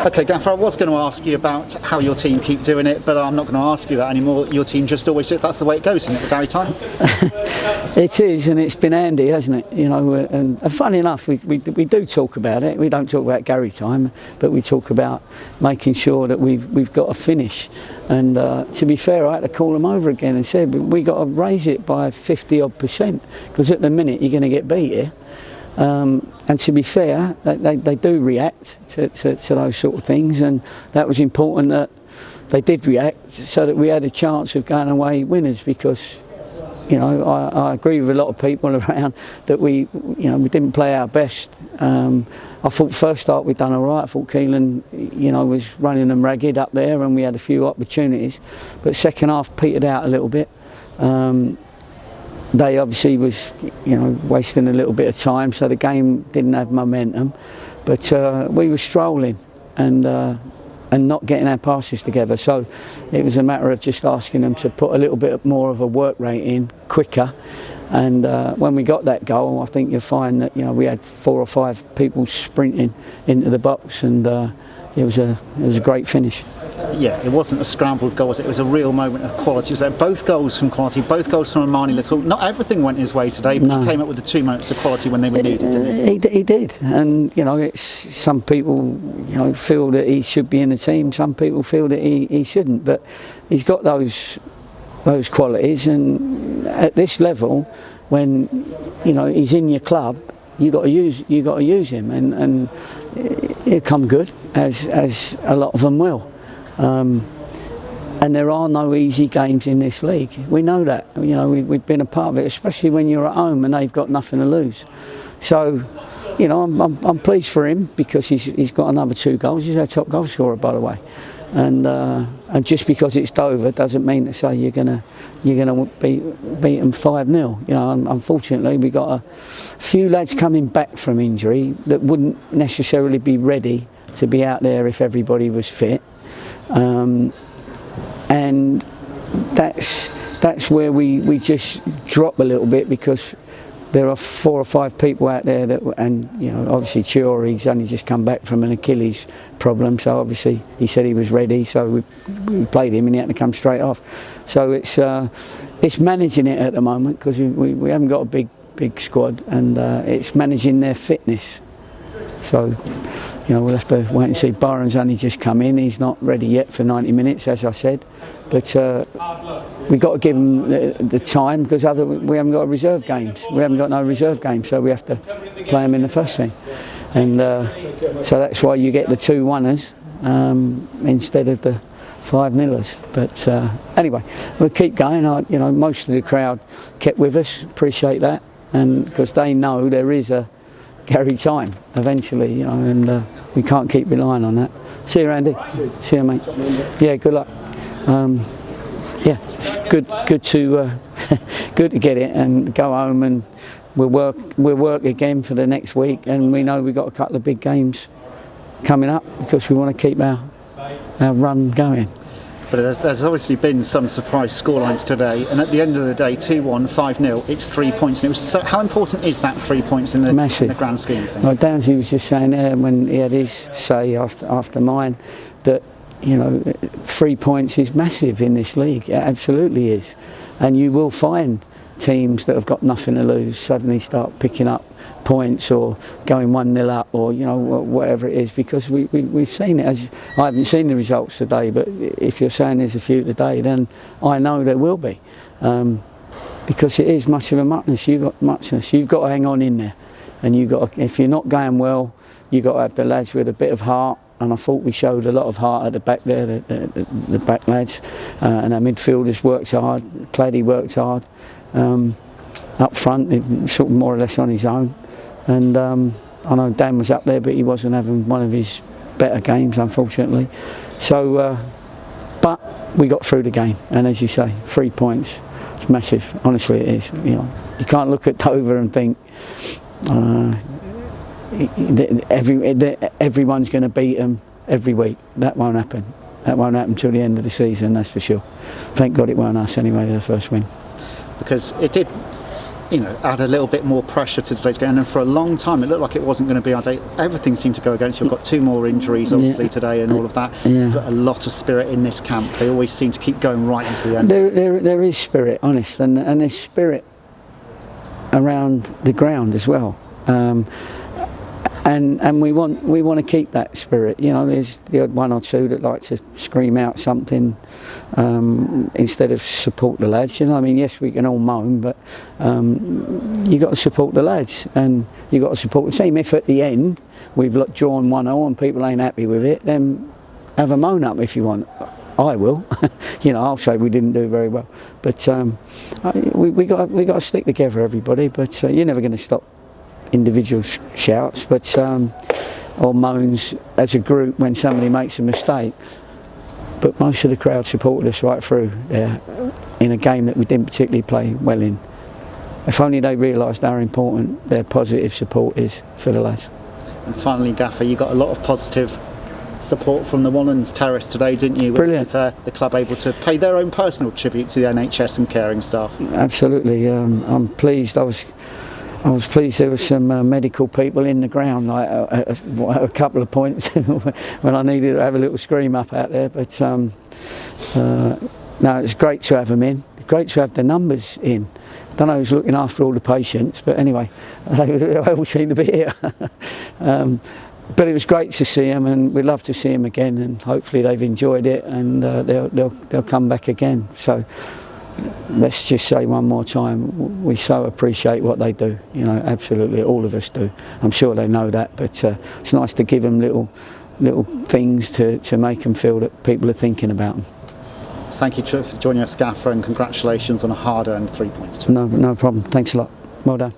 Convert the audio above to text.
Okay, Gaffer, I was going to ask you about how your team keep doing it, but I'm not going to ask you that anymore. Your team just always do it. That's the way it goes, isn't it, Gary time? It is, and it's been handy, hasn't it? You know, and funny enough, we do talk about it. We don't talk about Gary time, but we talk about making sure that we've got a finish. And to be fair, I had to call them over again and said, we got to raise it by 50% because at the minute you're going to get beat here. And to be fair, they do react to those sort of things, and that was important that they did react so that we had a chance of going away winners. Because, you know, I agree with a lot of people around that we didn't play our best. I thought first start we'd done all right. I thought Keelan, you know, was running them ragged up there, and we had a few opportunities. But second half petered out a little bit. They obviously was, you know, wasting a little bit of time, so the game didn't have momentum. But we were strolling and not getting our passes together. So it was a matter of just asking them to put a little bit more of a work rate in quicker. And when we got that goal, I think you'll find that, you know, we had 4 or 5 people sprinting into the box, and it was a great finish. Yeah, it wasn't a scrambled goal, it was a real moment of quality. It was like both goals from quality, both goals from Armani Little. Not everything went his way today, but he came up with the 2 moments of quality when they were needed, didn't he? He did, and you know, it's some people, you know, feel that he should be in the team. Some people feel that he shouldn't, but he's got those qualities. And at this level, when you know he's in your club, you got to use him, and he'll come good, as a lot of them will. And there are no easy games in this league. We know that. You know, we've been a part of it, especially when you're at home and they've got nothing to lose. So, you know, I'm pleased for him because he's got another 2 goals. He's our top goal scorer, by the way. And just because it's Dover doesn't mean to say you're gonna beat them 5-0. You know, unfortunately we got a few lads coming back from injury that wouldn't necessarily be ready to be out there if everybody was fit. And that's where we just drop a little bit, because there are 4 or 5 people out there that, and you know, obviously Chiori's only just come back from an Achilles problem, so obviously he said he was ready, so we played him and he had to come straight off. So it's managing it at the moment, because we haven't got a big squad, and it's managing their fitness. So, you know, we'll have to wait and see. Byron's only just come in. He's not ready yet for 90 minutes, as I said. But we've got to give him the time, because we haven't got reserve games. We haven't got no reserve games, so we have to play him in the first team. And so that's why you get the 2 1-ers instead of the 5-0-ers. But anyway, we'll keep going. You know, most of the crowd kept with us. Appreciate that, and because they know there is a Gary time eventually, you know, and we can't keep relying on that. See you, Andy. See you, mate. Yeah, good luck. Yeah, it's good to good to get it and go home, and we'll work again for the next week, and we know we've got a couple of big games coming up because we want to keep our run going. But there's obviously been some surprise scorelines today, and at the end of the day, 2-1, 5-0, it's 3 points. And it was so, how important is that 3 points in the grand scheme of things? Well, Downsy was just saying there when he had his say after mine that, you know, 3 points is massive in this league. It absolutely is. And you will find teams that have got nothing to lose suddenly start picking up points or going 1-0 up, or you know, whatever it is, because we've seen it. As I haven't seen the results today, but if you're saying there's a few today, then I know there will be, because it is much of a muchness. You've got to hang on in there, and if you're not going well, you've got to have the lads with a bit of heart. And I thought we showed a lot of heart at the back there, the back lads, and our midfielders worked hard. Clady worked hard. Up front, sort of more or less on his own. And I know Dan was up there, but he wasn't having one of his better games, unfortunately. So, but we got through the game, and as you say, 3 points. It's massive. Honestly, it is. You know, you can't look at Dover and think everyone's going to beat them every week. That won't happen. That won't happen till the end of the season. That's for sure. Thank God it weren't us anyway. The first win. Because it did add a little bit more pressure to today's game. And then for a long time, it looked like it wasn't going to be our day. Everything seemed to go against you. You've got 2 more injuries, obviously, today and all of that. Yeah. But a lot of spirit in this camp. They always seem to keep going right into the end. There is spirit, honest, and there's spirit around the ground as well. And we want to keep that spirit. There's the odd one or two that like to scream out something instead of support the lads. Yes, we can all moan, but you got to support the lads, and you got to support the team. If at the end we've drawn 1-0 and people ain't happy with it, then have a moan up if you want. I will. I'll say we didn't do very well, but we got to stick together, everybody. But you're never going to stop individual shouts, but or moans as a group when somebody makes a mistake. But most of the crowd supported us right through there in a game that we didn't particularly play well in. If only they realised how important their positive support is for the lads. And finally, Gaffer, you got a lot of positive support from the Wallens Terrace today, didn't you? Brilliant. With the club able to pay their own personal tribute to the NHS and caring staff. Absolutely. I'm pleased. I was pleased there were some medical people in the ground, like a couple of points when I needed to have a little scream up out there. But no, it's great to have them in. Great to have the numbers in. Don't know who's looking after all the patients, but anyway, they all seem to be here. But it was great to see them, and we'd love to see them again. And hopefully they've enjoyed it, and they'll come back again. So let's just say one more time, we so appreciate what they do. Absolutely, all of us do. I'm sure they know that, but it's nice to give them little things to make them feel that people are thinking about them. Thank you for joining us, Gaffer, and congratulations on a hard-earned 3 points. No problem. Thanks a lot. Well done.